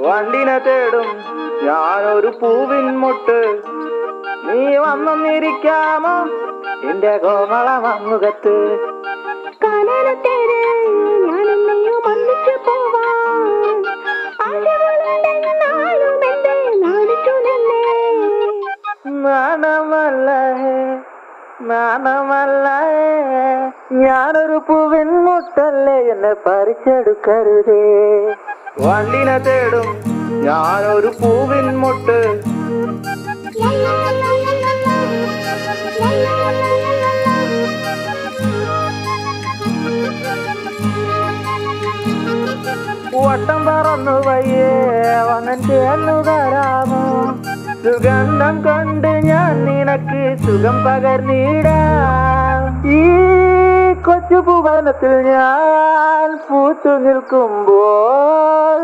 വണ്ടിനെ തേടും ഞാനൊരു പൂവിൻ മുട്ട്. നീ വന്നിരിക്കാമോ എന്റെ കോമള മമ്മുഖത്ത്? നാണമല്ല ഞാനൊരു പൂവിൻ മുട്ടല്ലേ, എന്നെ പറിച്ചെടുക്കരുതേ. വണ്ടിനെ തേടും ഞാനൊരു പൂവിൻ മുട്ട്. വട്ടം പറന്നു വയ്യേ വന്നൻ ചേർന്നു തരാമോ? സുഗന്ധം കൊണ്ട് ഞാൻ നിനക്ക് സുഖം പകർന്നിടാം. ഈ കൊച്ചു ഭുവനത്തിൽ ഞാൻ പൂത്തു നിൽക്കുമ്പോൾ